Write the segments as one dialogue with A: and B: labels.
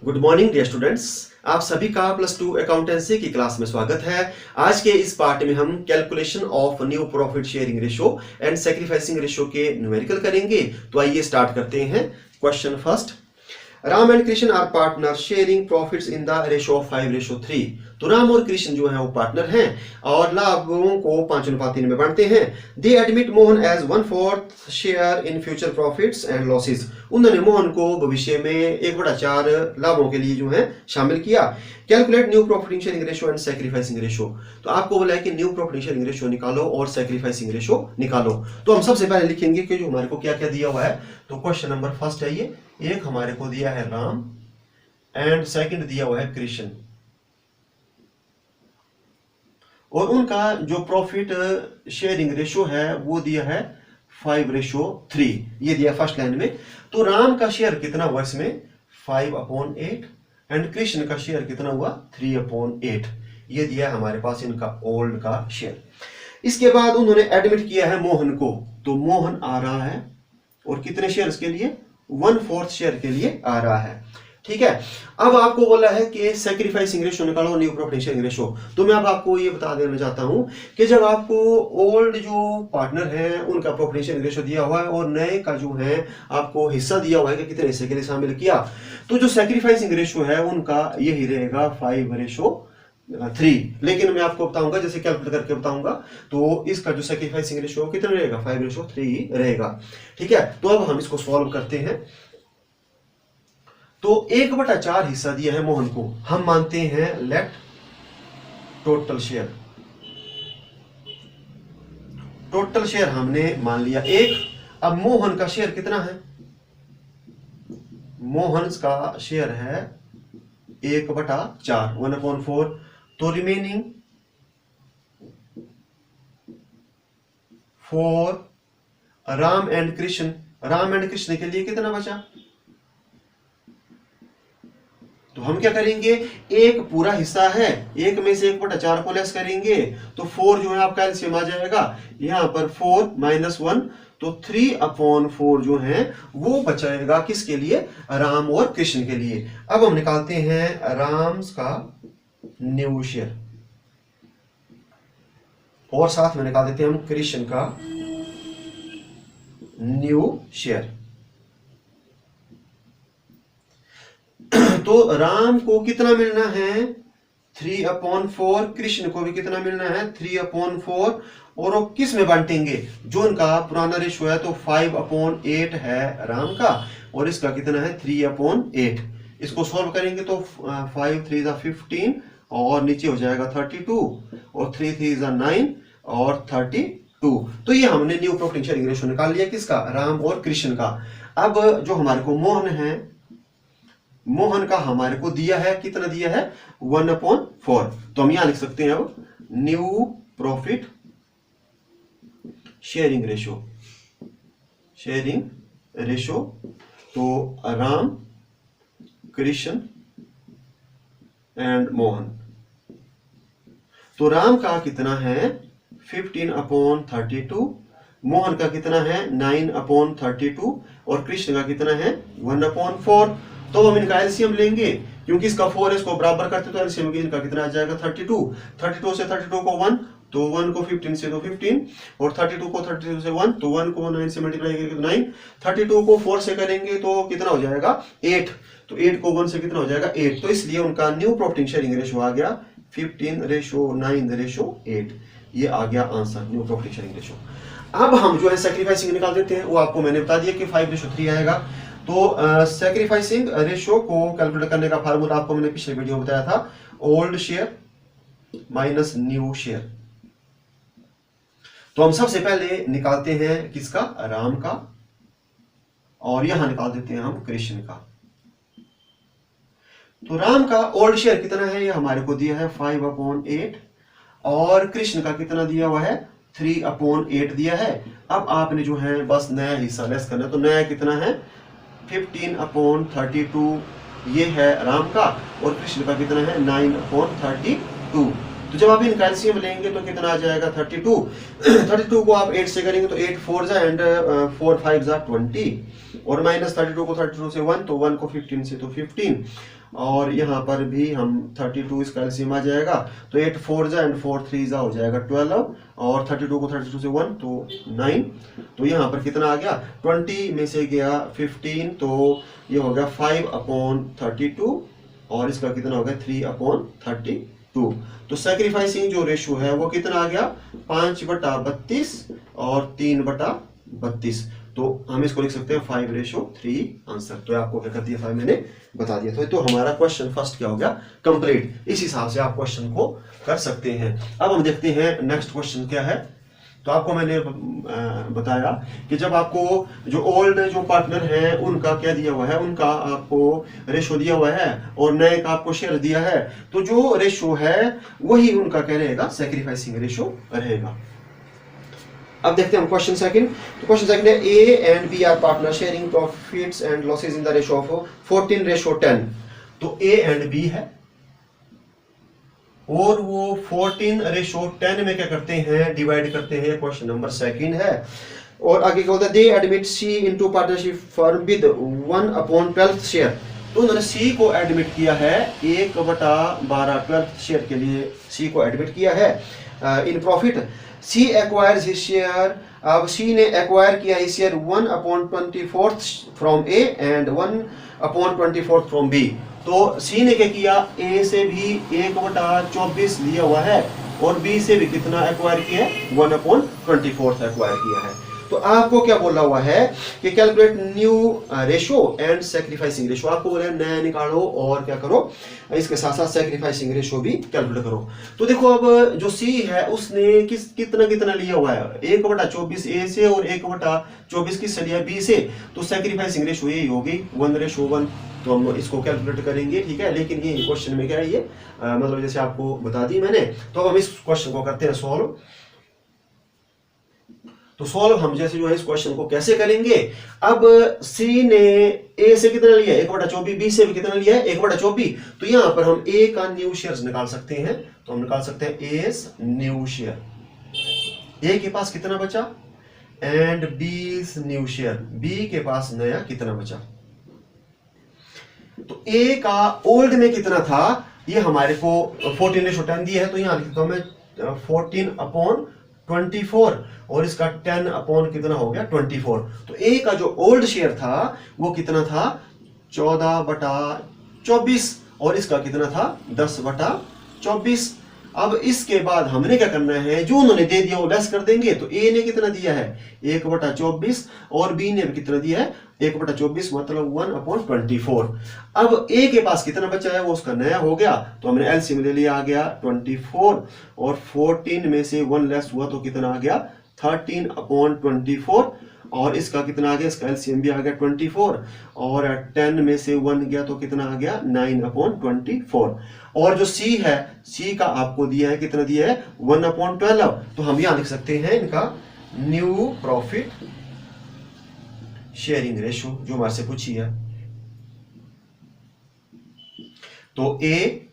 A: Good morning dear students. आप सभी का +2 अकाउंटेंसी की क्लास में स्वागत है। आज के इस पार्ट में हम calculation of new profit sharing ratio and sacrificing ratio के न्यूमेरिकल करेंगे। तो आइए स्टार्ट करते हैं। Question first, Ram and Krishna are partner sharing profits in the ratio of 5:3। तो राम और कृष्ण जो है वो पार्टनर हैं और लाभों को 5:3 में बांटते हैं। They admit Mohan as 1/4 share in future profits and losses. उन्होंने मोहन को भविष्य में 1/4 लाभों के लिए जो है शामिल किया। Calculate new profit sharing ratio and sacrificing ratio. तो आपको बोला है कि न्यू प्रॉफिट शेयरिंग रेशियो निकालो और सैक्रिफाइसिंग रेशियो निकालो। तो हम सबसे पहले लिखेंगे कि जो हमारे को क्या क्या दिया हुआ है। तो क्वेश्चन नंबर फर्स्ट है ये, एक हमारे को दिया है राम एंड सेकंड दिया हुआ है कृष्ण, और उनका जो प्रॉफिट शेयरिंग रेशियो है वो दिया है 5:3। ये दिया फर्स्ट लाइन में। तो राम का शेयर कितना हुआ इसमें 5/8 एंड कृष्ण का शेयर कितना हुआ 3/8। ये दिया हमारे पास इनका ओल्ड का शेयर। इसके बाद उन्होंने एडमिट किया है मोहन को। तो मोहन आ रहा है और कितने शेयर्स के लिए 1/4 शेयर के लिए आ रहा है। ठीक है। अब आपको बोला है कि सैक्रिफाइसिंग रेशियो निकालो न्यू प्रॉफिट शेयरिंग रेशियो। तो मैं अब आपको ये बता देना चाहता हूं कि जब आपको ओल्ड जो पार्टनर है उनका प्रॉफिट शेयरिंग रेशियो दिया हुआ है और नए का जो है आपको हिस्सा दिया हुआ है कि कितने हिस्से के लिए शामिल किया, तो जो सैक्रिफाइसिंग रेशियो है उनका यही रहेगा 5:3। लेकिन मैं आपको बताऊंगा, जैसे कैलकुलेट करके बताऊंगा, तो इसका जो सैक्रिफाइसिंग रेशियो कितना रहेगा 5:3 रहेगा। ठीक है। तो अब हम इसको सॉल्व करते हैं। तो 1/4 हिस्सा दिया है मोहन को, हम मानते हैं let total share. Total share हमने मान लिया 1। अब मोहन का शेयर कितना है, मोहन का शेयर है 1/4 1/4। तो remaining 4 Ram and Krishna. Ram and Krishna के लिए कितना बचा, तो हम क्या करेंगे, एक पूरा हिस्सा है, एक में से 1/4 को लेस करेंगे तो 4 जो है आपका एलसीएम आ जाएगा। यहां पर 4 - 1 तो 3/4 जो है वो बचाएगा किसके लिए, राम और कृष्ण के लिए। अब हम निकालते हैं राम का न्यू शेयर और साथ में निकाल देते हैं हम कृष्ण का न्यू शेयर। तो राम को कितना मिलना है 3/4, कृष्ण को भी कितना मिलना है 3/4। और वो किस में बांटेंगे, जो उनका पुराना रेशियो है तो 5/8 है राम का और इसका कितना है 3/8। इसको सॉल्व करेंगे तो 5 3 15 और नीचे हो जाएगा 32 और 3 3 9 और 32। तो ये हमने न्यू प्रॉफिट शेयरिंग रेशियो निकाल लिया किसका, राम और कृष्ण का। अब जो हमारे को मोहन है, मोहन का हमारे को दिया है कितना दिया है 1/4। तो हम यहां लिख सकते हैं अब न्यू प्रॉफिट शेयरिंग रेशियो। तो राम कृष्ण एंड मोहन। तो राम का कितना है 15/32, मोहन का कितना है 9/32 और कृष्ण का कितना है 1/4। तो हम इनका एलसीएम लेंगे, क्योंकि इसका 4 है, इसको बराबर करते तो एलसीएम की इनका कितना आ जाएगा 32। 32 से 32 को 1 तो 1 को 15 से तो 15 और 32 को 32 से 1 तो 1 को 9 से मल्टीप्लाई करेंगे तो 9। 32 को 4 से करेंगे तो कितना हो जाएगा 8। तो 8 को 1 से कितना हो जाएगा 8। तो इसलिए उनका न्यू प्रॉफिट शेयरिंग रेशियो आ गया 15:9:8। ये आ गया answer new profit sharing ratio. अब हम जो है सैक्रिफाइसिंग निकाल देते हैं। वो आपको मैंने बता दिया कि 5:3 आएगा। तो सैक्रिफाइसिंग रेशियो को कैलकुलेट करने का फार्मूला आपको मैंने पिछले वीडियो में बताया था, old share minus new share. तो हम सबसे पहले निकालते हैं किसका, राम का, और यहां निकाल देते हैं हम कृष्ण का। तो राम का ओल्ड शेयर कितना है, ये हमारे को दिया है 5/8 और कृष्ण का कितना दिया हुआ है 3/8 दिया है। अब आपने जो है बस नया हिस्सा लेस करना है। तो नया कितना है 15/32 ये है राम का और कृष्ण का कितना है 9/32। तो जब आप इनका एलसीएम लेंगे तो कितना आ जाएगा 32। 32 को आप 8 से करेंगे तो 8 4 जा एंड 4 5 जा 20 और -32 को 32 से 1 तो 1 को 15 से तो 15 और यहाँ पर भी हम 32 इसका एलसीएम आ जाएगा, तो 8 4 जा एंड 4 3 जा हो जाएगा 12, और 32 को 32 से 1 तो 9, तो यहाँ पर कितना आ गया, 20 में से गया 15, तो ये हो गया 5/32, और इसका कितना हो गया 3/32। तो सैक्रिफाइसिंग जो रेशो है वो कितना आ गया 5/32 और 3/32, तो हम इसको लिख सकते हैं 5:3 आंसर। तो आपको क्या कर दिया था, मैंने बता दिया था। तो हमारा क्वेश्चन फर्स्ट क्या हो गया, कंप्लीट। इस हिसाब से आप क्वेश्चन को कर सकते हैं। अब हम देखते हैं नेक्स्ट क्वेश्चन क्या है। तो आपको मैंने बताया कि जब आपको जो ओल्ड जो पार्टनर है उनका क्या दिया हुआ है, उनका आपको रेशो दिया हुआ है और नए का आपको शेयर दिया है, तो जो रेशो है वही उनका क्या रहेगा, सैक्रिफाइसिंग रेशो रहेगा। अब देखते हैं हम क्वेश्चन सेकंड। तो क्वेश्चन सेकंड है A and B are partner sharing profits and losses in the ratio of 14:10। तो ए एंड बी है और वो 14:10 में क्या करते हैं, डिवाइड करते हैं। क्वेश्चन नंबर सेकंड है। और आगे क्या होता है, they admit C into partnership firm with 1/12 share. तो उन्होंने सी को एडमिट किया है 1/12 12 शेयर के लिए सी को एडमिट किया है in profit. C acquires his share, अब सी ने एक्वायर किया his share 1/24 from A and 1/24 from B. तो सी ने क्या किया, ए से भी 1/24 लिया हुआ है और बी से भी कितना एक्वायर किया है, 1/24 एक्वायर किया है। तो आपको क्या बोला हुआ है कि calculate new ratio and sacrificing ratio. आपको बोला है नया निकालो और क्या करो, इसके साथ साथ सैक्रिफाइसिंग रेशो भी कैलकुलेट करो। तो देखो अब जो सी है उसने कितना कितना लिया हुआ है, 1/24 ए से और 1/24 किससे लिया, बी से। तो सैक्रिफाइसिंग रेशो यही होगी 1:1। तो हम इसको कैलकुलेट करेंगे, ठीक है। लेकिन ये क्वेश्चन में क्या है, ये मतलब जैसे आपको बता दी मैंने। तो अब हम इस क्वेश्चन को करते हैं सॉल्व। तो सॉल्व हम जैसे जो है इस क्वेश्चन को कैसे करेंगे। अब सी ने ए से कितना लिया 1/24, बी से भी कितना लिया है 1/24। तो यहां पर हम ए का न्यू शेयर्स निकाल सकते हैं। तो हम निकाल सकते हैं एस न्यू शेयर। ए के पास कितना बचा and B new share, B के पास नया कितना बचा। तो ए का ओल्ड में कितना था, ये हमारे को 14:10 दिया है। तो यहां लिखता हूं मैं 14/24 और इसका 10 कितना हो गया 24। तो ए का जो ओल्ड शेयर था वो कितना था 14/24 और इसका कितना था 10/24। अब इसके बाद हमने क्या करना है, जो उन्होंने दे दिया वो लेस कर देंगे। तो ए ने कितना दिया है 1/24 और बी ने भी कितना दिया है 1/24, मतलब 1/24। अब ए के पास कितना बचा है, वो उसका नया हो गया। तो हमने एलसीएम ले लिया, आ गया 24 और 14 में से 1 लेस हुआ तो कितना आ गया 13/24 और इसका कितना आ गया, इसका एलसीएम भी आ गया 24 और 10 में से 1 गया तो कितना आ गया 9/24। और जो सी है, सी का आपको दिया है कितना दिया है 1/12। तो हम यहां लिख सकते हैं इनका न्यू प्रॉफिट शेयरिंग रेशो जो हमारे से पूछी है। तो ए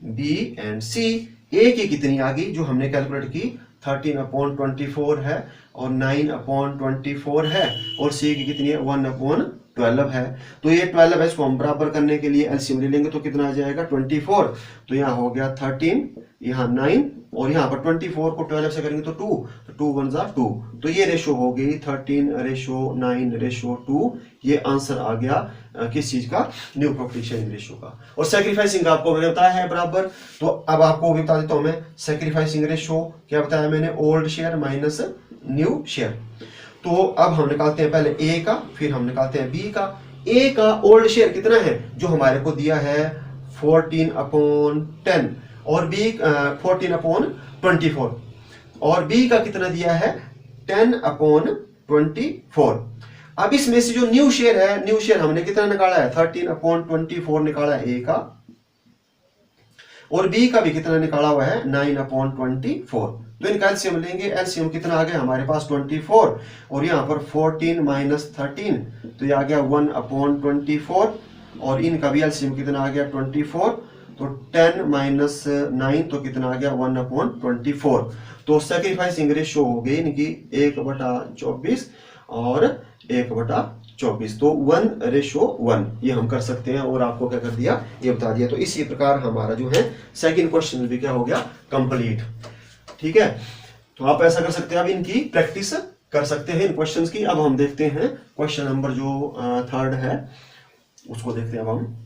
A: बी एंड सी, ए की कितनी आ गई जो हमने कैलकुलेट की 13/24 है और 9/24 है और सी की कितनी है 1/12 है। तो ये 12 है, इसको हम बराबर करने के लिए एलसीएम ले लेंगे तो कितना आ जाएगा 24। तो यहाँ हो गया 13, यहाँ 9 और यहाँ पर 24 को 12 से करेंगे तो 2, तो 2 1 जा 2। तो ये रेशो हो गई 13:9:2। ये आंसर आ गया किस चीज का, न्यू प्रॉफिट शेयरिंग रेशो का। और सैक्रिफाइसिंग आपको मैंने बताया है बराबर। तो अब आपको भी बता देता हूं मैं, सैक्रिफाइसिंग रेशो क्या बताया मैंने, old share minus new share. तो अब हम निकालते हैं पहले ए का, फिर हम निकालते हैं बी का। ए का ओल्ड शेयर कितना है, जो हमारे को दिया है 14/10 और बी 14/24 और बी का कितना दिया है 10/24। अब इसमें से जो न्यू शेयर है, न्यू शेयर हमने कितना निकाला है 13/24 निकाला है ए का और बी का भी कितना निकाला हुआ है 9/24। तो इनका एलसीएम लेंगे, एलसीएम कितना आ गया हमारे पास 24 और यहाँ पर 14 माइनस 13 तो ये आ गया 1/24 और इनका भी एलसीएम कितना आ गया 24। तो 10 माइनस 9 तो कितना आ गया 1/24। तो सैक्रिफाइसिंग रेशो हो गई इनकी 1/24 और 1/24। 24, तो 1:1 ये हम कर सकते हैं और आपको क्या कर दिया, ये बता दिया। तो इसी प्रकार हमारा जो है सेकंड क्वेश्चन भी क्या हो गया, कंप्लीट। ठीक है, तो आप ऐसा कर सकते हैं, अब इनकी प्रैक्टिस कर सकते हैं इन क्वेश्चंस की। अब हम देखते हैं क्वेश्चन नंबर जो थर्ड है उसको देखते हैं अब हम।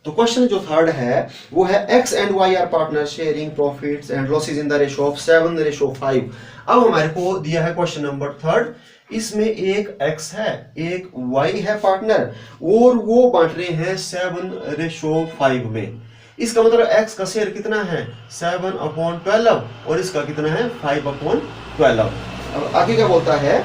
A: तो क्वेश्चन जो थर्ड है वो है X and Y are partner sharing profits and losses in the ratio of 7:5। अब हमारे को दिया है क्वेश्चन नंबर थर्ड, इसमें एक x है एक y है पार्टनर और वो बांट रहे हैं 7:5 में। इसका मतलब x का शेयर कितना है 7/12 और इसका कितना है 5/12। अब आगे क्या बोलता है,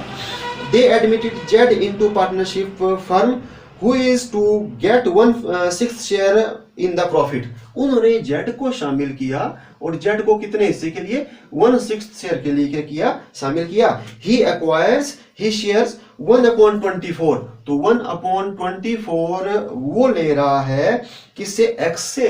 A: they admitted Z into partnership firm who is to get 1/6 share in the profit. उन्होंने जेड को शामिल किया और जेड को कितने हिस्से के लिए 1/6 शेयर के लिए क्या किया, शामिल किया। he acquires he shares 1/24, तो 1/24 वो ले रहा है किससे, x से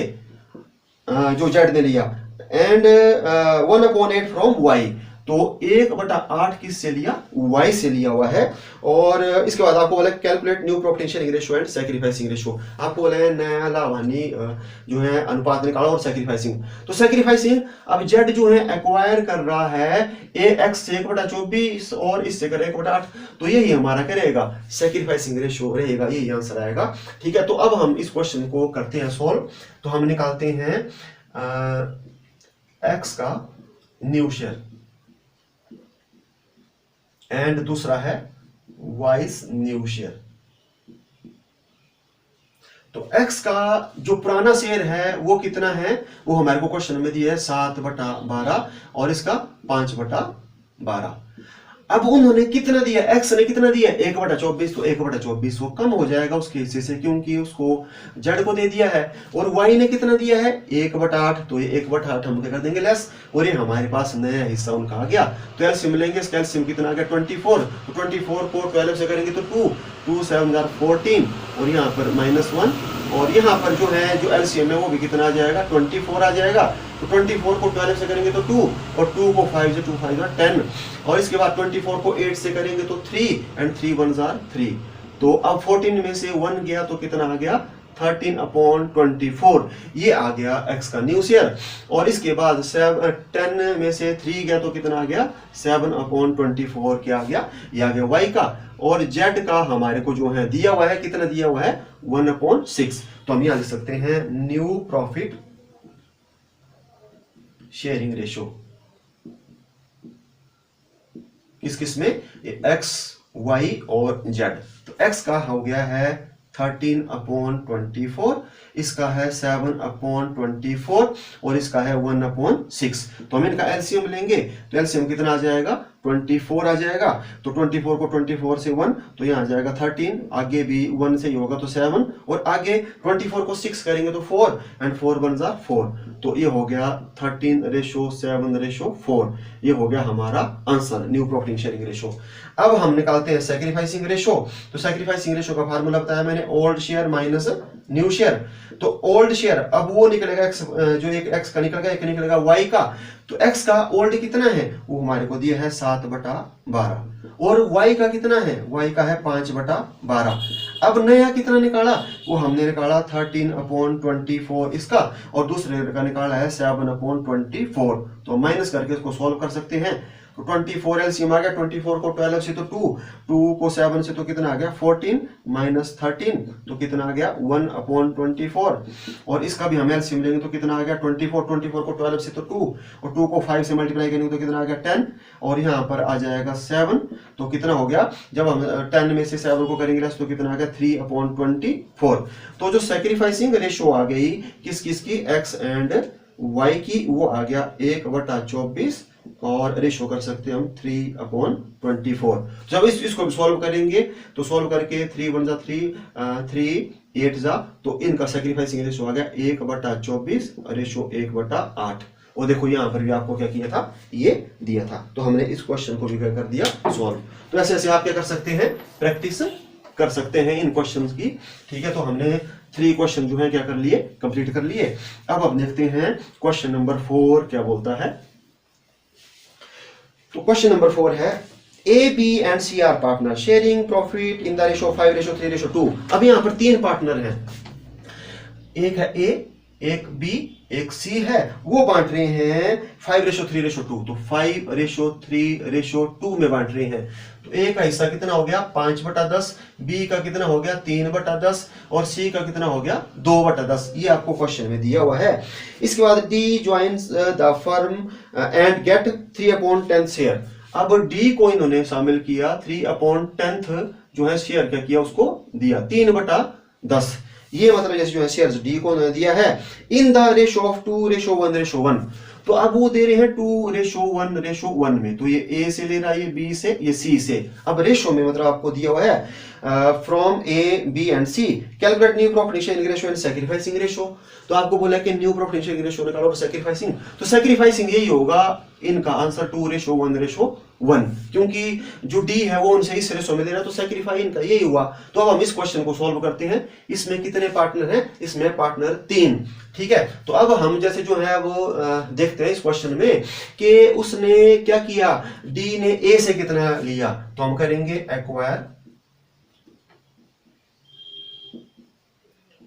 A: जो जेड ने लिया, एंड 1/8 फ्रॉम y, तो 1/8 किससे लिया, y से लिया हुआ है। और इसके बाद आपको बोला calculate new profit sharing ratio and sacrificing ratio. आपको बोला है नया लाभानी जो है अनुपात निकालो और सैक्रिफाइसिंग। तो सैक्रिफाइसिंग, अब जेड जो है एक्वायर कर रहा है x से 1/24 और इससे कर 1/8, तो यही हमारा करेगा सैक्रिफाइसिंग रेशियो रहेगा, यही आंसर आएगा। ठीक है, तो अब हम इस क्वेश्चन को करते हैं सॉल्व। तो हम निकालते हैं x का न्यू शेयर एंड दूसरा है वाइस न्यू शेयर। तो x का जो पुराना शेयर है वो कितना है, वो हमारे को क्वेश्चन में दिया है 7/12 और इसका 5/12। अब उन्होंने कितना दिया, x ने कितना दिया 1/24, तो 1/24 वो कम हो जाएगा उसके हिस्से से क्योंकि उसको जेड को दे दिया है। और y ने कितना दिया है 1/8, तो ये 1/8 हम क्या कर देंगे लेस, और ये हमारे पास नया हिस्सा उनका आ गया। तो एलसीएम लेंगे, इसका एलसीएम कितना आ गया 24, तो 24 को 12 से करेंगे तो 2 7 14 और यहाँ पर -1, और यहाँ पर जो है जो एलसीएम है वो भी कितना आ जाएगा 24 आ जाएगा। तो 24 को 12 से करेंगे तो 2 और 2 को 5 से 2 5 10, और इसके बाद 24 को 8 से करेंगे तो 3 एंड 3 1s are 3। तो अब 14 में से 1 गया तो कितना आ गया 13/24, ये आ गया x का न्यू शेयर। और इसके बाद 10 में से 3 गया तो कितना आ गया 7/24, क्या आ गया, ये आ गया y का। और z का हमारे को जो है दिया हुआ है, कितना दिया हुआ है 1/6, तो हम यहां लिख सकते हैं न्यू प्रॉफिट शेयरिंग रेशियो किस किस में, x y और z। तो x का हो गया है 13/24, इसका है 7/24 और इसका है 1/6। तो हम इनका एलसीएम लेंगे तो एलसीएम कितना आ जाएगा 24 आ जाएगा। तो 24 को 24 से 1 तो यहाँ आ जाएगा 13, आगे भी 1 से ही होगा तो 7, और आगे 24 को 6 करेंगे तो 4 एंड 4 1s are 4, तो ये हो गया 13:7:4, ये हो गया हमारा answer new profit sharing ratio. अब हम निकालते हैं सैक्रिफाइसिंग रेशियो। तो सैक्रिफाइसिंग रेशियो का फार्मूला बताया मैंने, old share minus new share. तो ओल्ड शेयर अब वो निकलेगा x, जो एक x का निकलेगा एक निकलेगा y का। तो x का ओल्ड कितना है, वो हमारे को दिया है 7/12, और y का कितना है, y का है 5/12। अब नया कितना निकाला, वो हमने निकाला 13/24 इसका, और दूसरे का निकाला है 7/24। तो माइनस करके इसको सॉल्व कर सकते हैं। तो 24 एलसीएम आ गया, 24 को 12 से तो 2 को 7 से तो कितना आ गया 14 माइनस 13, तो कितना आ गया 1/24। और इसका भी हम एलसीएम लेंगे तो कितना आ गया 24 को 12 से तो 2 और 2 को 5 से मल्टीप्लाई करेंगे तो कितना आ गया 10, और यहाँ पर आ जाएगा 7, तो कितना हो गया, जब हम 10 में से 7 को करेंगे तो कितना आ गया 3/24। तो जो सैक्रिफाइसिंग रेशियो आ गई किस किस की, x एंड y की, वो आ गया 1/24, और रेशो कर सकते हैं हम 3/24। जब इसको सॉल्व करेंगे तो सॉल्व करके 3 1 3 3 8 जा, तो इनका सैक्रिफाइसिंग रेशो आ गया 1/24 रेशो 1/8। और देखो यहाँ पर भी आपको क्या किया था, ये दिया था। तो हमने इस क्वेश्चन को भी क्या कर दिया सॉल्व। तो ऐसे ऐसे आप क्या कर सकते हैं, प्रैक्टिस कर सकते हैं इन क्वेश्चंस की। ठीक है, तो हमने 3 क्वेश्चन जो है क्या कर लिए, कंप्लीट कर लिए। अब देखते हैं क्वेश्चन नंबर 4 क्या बोलता है। तो क्वेश्चन नंबर 4 है, A B and C are partner sharing profit in the ratio 5:3:2। अब यहाँ पर तीन पार्टनर हैं, एक है ए, एक बी, एक सी है, वो बांट रहे हैं 5:3:2। तो 5:3:2 में बांट रहे हैं। तो ए का हिस्सा कितना हो गया 5/10, बी का कितना हो गया 3/10 और सी का कितना हो गया 2/10। ये आपको क्वेश्चन में दिया हुआ है। इसके बाद D joins the firm and get 3/10 share. अब डी को इन्होंने शामिल किया, 3/10 जो है शेयर क्या किया, उसको दिया 3/10। ये मतलब जैसे जो है शेयर्स डी को दिया है इन द रेशो ऑफ 2:1:1। तो अब वो दे रहे हैं 2:1:1 में। तो ये ए से ले रहा है, ये बी से, ये सी से। अब रेशो में मतलब आपको दिया हुआ है from A B and C calculate new profit sharing ratio and sacrificing ratio. तो आपको बोला कि न्यू प्रॉफिट शेयरिंग रेशो निकालो और सैक्रिफाइसिंग। तो सैक्रिफाइसिंग यही होगा, इनका आंसर 2:1:1, क्योंकि जो डी है वो उनसे इस रेशो में दे रहा है, तो सैक्रिफाई इनका यही हुआ। तो अब हम इस क्वेश्चन को सॉल्व करते हैं। इसमें कितने पार्टनर हैं? इसमें पार्टनर 3। ठीक है, तो अब हम जैसे जो है वो देखते हैं इस क्वेश्चन में कि उसने क्या किया, डी ने ए से कितना लिया। तो हम करेंगे एक्वायर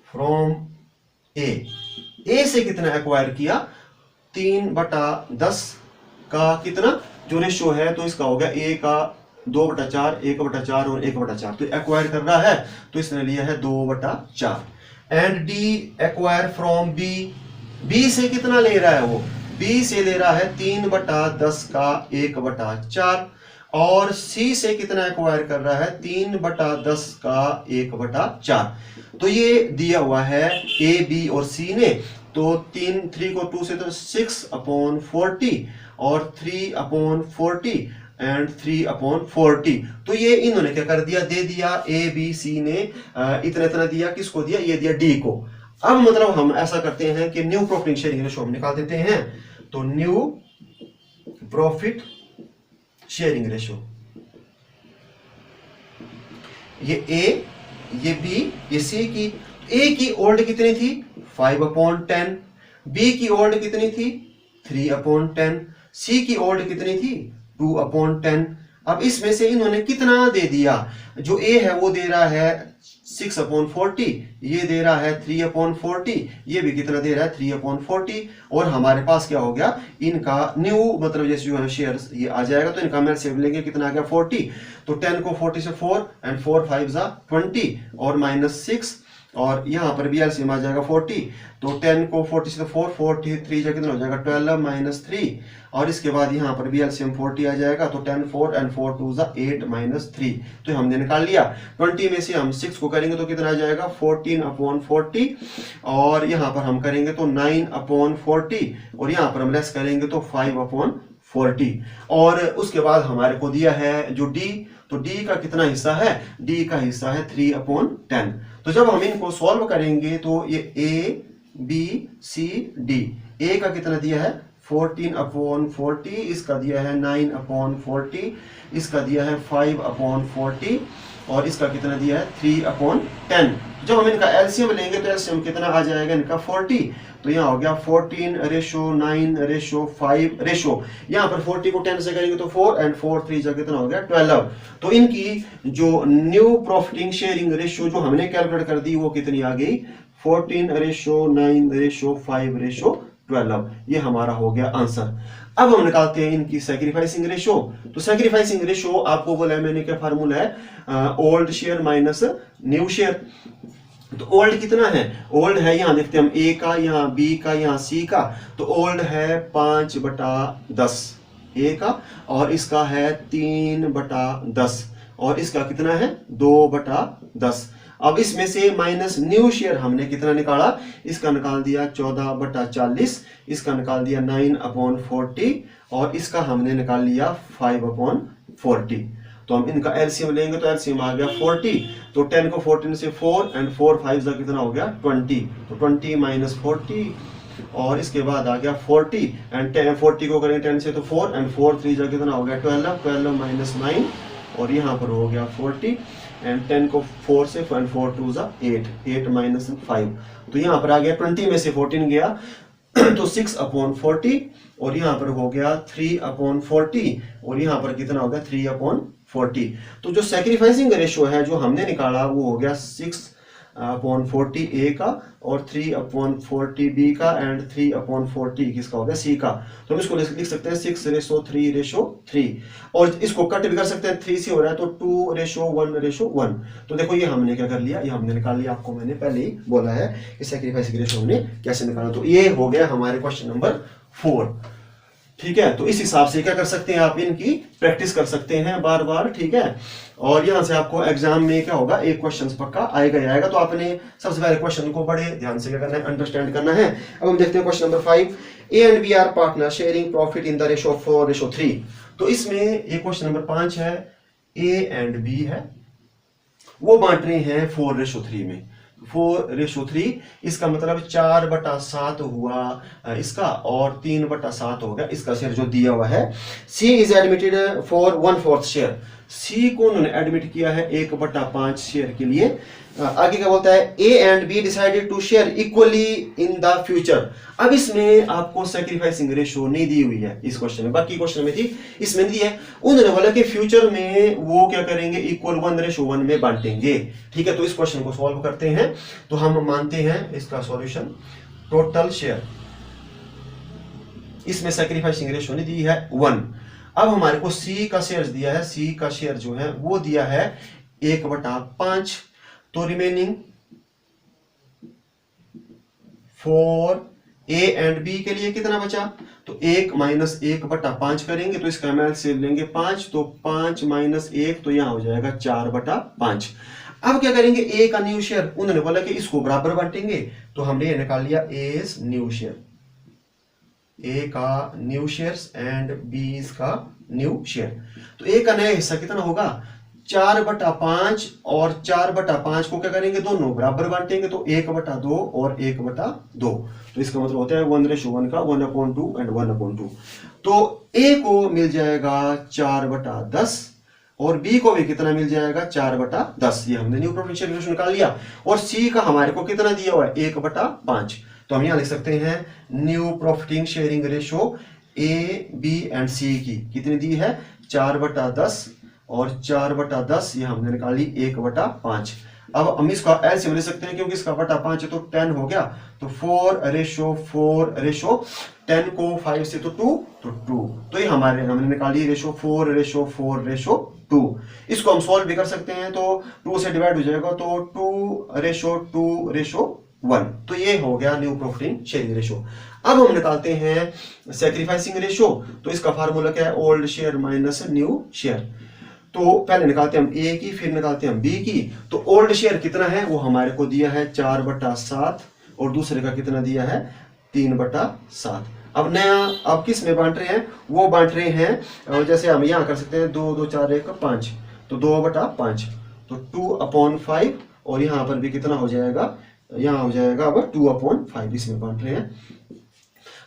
A: फ्रॉम ए से कितना एक्वायर किया 3/10 का कितना जो रेशो है, तो इसका हो गया ए का 2/4, 1/4 और 1/4। तो एक्वायर कर रहा है तो इसने लिया है 2/4। And D acquire from B, B से कितना ले रहा है वो, बी से ले रहा है 3/10 का 1/4 और सी से कितना एक्वायर कर रहा है 3/10 का 1/4। तो ये दिया हुआ है ए बी और सी ने। तो 3 को 2 से तो 6/40 और 3/40 एंड 3/40। तो ये इन्होंने क्या कर दिया, दे दिया ए बी सी ने इतना इतना दिया, किसको दिया, ये दिया डी को। अब मतलब हम ऐसा करते हैं कि न्यू प्रॉफिट शेयरिंग रेशो हम निकाल देते हैं। तो न्यू प्रॉफिट शेयरिंग रेशो, ये ए, ये बी, ये सी की। ए की ओल्ड कितनी थी 5/10, बी की ओल्ड कितनी थी 3/10, सी की ओल्ड कितनी थी 2/10। अब इसमें से इन्होंने कितना दे दिया, जो ए है वो दे रहा है 6/40, ये दे रहा है 3/40, ये भी कितना दे रहा है 3/40। और हमारे पास क्या हो गया, इनका न्यू मतलब जैसे जो है शेयर्स ये आ जाएगा, तो इनका मैं सेव लेंगे, कितना आ गया 40। तो 10 को 40 से 4 एंड 4 5 20 और -6 और यहाँ पर भी एलसीएम आ जाएगा 40। तो 10 को 40 से 4, 43 कितना हो जाएगा 12 -3 और इसके बाद यहाँ पर भी एलसीएम 40 आ जाएगा। तो 10 4 एंड 4 2 8 -3। तो हमने निकाल लिया। 20 में से हम 6 को करेंगे तो कितना आ जाएगा 14/40 और यहाँ पर हम करेंगे तो 9/40 और यहाँ पर हम लेस करेंगे तो 5/40। और उसके बाद हमारे को दिया है जो डी, तो डी का कितना हिस्सा है, डी का हिस्सा है 3/10। तो जब हम इनको सॉल्व करेंगे तो ये ए बी सी डी, ए का कितना दिया है 14/40, इसका दिया है 9/40, इसका दिया है 5/40 और इसका कितना दिया है 3/10। जब हम इनका एलसीएम लेंगे तो एलसीएम कितना आ जाएगा इनका 40। तो यहाँ हो गया 14:9:5 यहाँ पर 40 को 10 से करेंगे तो 4 एंड 4 3 कितना हो गया 12। तो इनकी जो न्यू प्रॉफिटिंग शेयरिंग रेशियो जो हमने कैलकुलेट कर दी वो कितनी आ गई 14:9:5:12। ये हमारा हो गया आंसर। अब हम निकालते हैं इनकी सैक्रिफाइसिंग रेशो। तो सैक्रिफाइसिंग रेशो आपको बोला है मैंने, क्या फार्मूला है, old share minus new share. तो ओल्ड कितना है, ओल्ड है यहाँ देखते हैं हम ए का, यहाँ बी का, यहाँ सी का। तो ओल्ड है 5/10 ए का और इसका है 3/10 और इसका कितना है 2/10। अब इसमें से माइनस न्यू शेयर हमने कितना निकाला, इसका निकाल दिया 14/40, इसका निकाल दिया 9/40 और इसका हमने निकाल लिया 5/40। तो हम इनका एलसीएम लेंगे तो एलसीएम आ गया 40। तो 10 को 14 से 4 एंड 4 5 कितना हो गया 20। तो 20 - 40 और इसके बाद आ गया 40 एंड 40 को करेंगे 10 से तो 4 एंड 4 3 कितना हो गया 12, 12 - 9 और यहाँ पर हो गया 40 एंड 10 को 4 से एंड 4 2 8, 8 - 5। तो यहाँ पर आ गया 20 में से 14 गया तो 6/40 और यहाँ पर हो गया 3/40 और यहाँ पर कितना हो गया 3/40। तो जो सैक्रिफाइसिंग रेशो है जो हमने निकाला वो हो गया 6/40 ए का और 3/40 बी का एंड 3/40 किसका हो गया सी का। तो हम इसको लिख सकते हैं 6:3:3 और इसको कट भी कर सकते हैं, 3 से हो रहा है तो 2:1:1। तो देखो ये हमने क्या कर लिया, ये हमने निकाल लिया, आपको मैंने पहले ही बोला है कि सैक्रिफाइसिंग रेशो हमने कैसे निकाला। तो ये हो गया हमारे क्वेश्चन नंबर 4। ठीक है, तो इस हिसाब से क्या कर सकते हैं आप, इनकी प्रैक्टिस कर सकते हैं बार बार। ठीक है, और यहां से आपको एग्जाम में क्या होगा, एक क्वेश्चन पक्का आएगा ही आएगा। तो आपने सबसे पहले क्वेश्चन को बड़े ध्यान से क्या करना है, अंडरस्टैंड करना है। अब हम देखते हैं question number 5। A and B are partner sharing profit in the ratio of 4:3। तो इसमें ये क्वेश्चन नंबर 5 है, ए एंड बी है, वो बांट रहे हैं 4:3 में। 4:3 इसका मतलब 4/7 हुआ इसका और 3/7 हो गया इसका शेयर जो दिया हुआ है। सी इज एडमिटेड फॉर 1/4 शेयर। सी को उन्होंने एडमिट किया है 1/5 शेयर के लिए। आगे क्या बोलता है, A and B decided to share equally in the future. अब इसमें आपको सैक्रिफाइसिंग रेशो नहीं दी हुई है इस क्वेश्चन में, बाकी क्वेश्चन में थी, इसमें दी है। उन्होंने बोला कि फ्यूचर में वो क्या करेंगे, इक्वल 1:1 में बांटेंगे। ठीक है, तो इस क्वेश्चन को सॉल्व करते हैं। तो हम मानते हैं इसका सॉल्यूशन, टोटल शेयर, इसमें सैक्रिफाइसिंग रेशो ने दी है 1। अब हमारे को सी का शेयर दिया है, सी का शेयर जो है वो दिया है 1/5। तो remaining for A and B के लिए कितना बचा, तो 1 माइनस 1/5 करेंगे तो इसका एलसीएम लेंगे 5, तो 5 माइनस 1 तो यहां हो जाएगा 4/5। अब क्या करेंगे, ए का न्यू शेयर, उन्होंने बोला कि इसको बराबर बांटेंगे, तो हमने ये निकाल लिया एज न्यू शेयर, ए का न्यू शेयर्स एंड बी का न्यू शेयर। तो ए का नया हिस्सा कितना होगा, 4/5 और 4/5 को क्या करेंगे, दोनों बराबर बांटेंगे, तो 1/2 और 1/2। तो इसका मतलब होता है 1:1 का 1/2 एंड 1/2। तो ए को मिल जाएगा 4/10 और बी को भी कितना मिल जाएगा, 4/10। ये हमने न्यू प्रॉफिट शेयरिंग रेशो निकाल लिया। और सी का हमारे को कितना दिया हुआ है, 1/5। तो हम यहां लिख सकते हैं new profiting sharing ratio A B and C की कितनी दी है, 4/10 और 4/10 ये हमने निकाली 1/5। अब हम इसका एलसीएम ले सकते हैं क्योंकि इसका बटा 5 है तो 10 हो गया। तो 4:4 10 को 5 से तो 2 तो 2। तो ये हमने निकाली रेशो 4:4:2। इसको हम सॉल्व भी कर सकते हैं, तो 2 से डिवाइड हो जाएगा तो 2:2:1। तो ये हो गया न्यू प्रॉफिटिंग शेयरिंग रेशो। अब हम निकालते हैं सैक्रिफाइसिंग रेशो। तो इसका फार्मूला क्या है, old share minus new share. तो पहले निकालते हैं हम ए की, फिर निकालते हैं हम बी की। तो ओल्ड शेयर कितना है, वो हमारे को दिया है 4/7 और दूसरे का कितना दिया है, 3/7। अब नया, अब किस में बांट रहे हैं, वो बांट रहे हैं, जैसे हम यहाँ कर सकते हैं 2 2 4 1 5, तो 2/5 तो 2/5 और यहाँ पर भी कितना हो जाएगा, यहाँ हो जाएगा अब 2/5, इसमें बांट रहे हैं।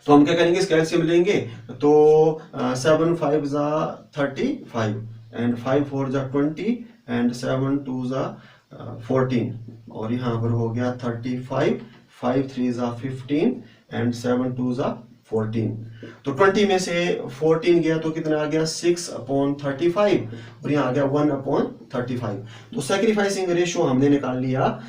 A: तो हम क्या करेंगे, इसका एलसीएम लेंगे, तो 7 5 35 एंड 5 4 20 एंड 7 2 14 और यहाँ पर हो गया 35, 5 3 15 एंड 7 2 14। तो 20 में से 14 गया तो कितना आ गया, 6/35 और यहाँ आ गया 1/35। तो सैक्रिफाइसिंग रेशो हमने निकाल लिया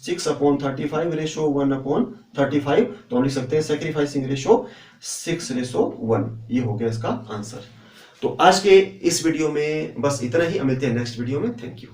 A: 6/35 रेशो 1/35। तो हम लिख सकते हैं सैक्रिफाइसिंग रेशो 6:1। ये हो गया इसका आंसर। तो आज के इस वीडियो में बस इतना ही, मिलते हैं नेक्स्ट वीडियो में। Thank you.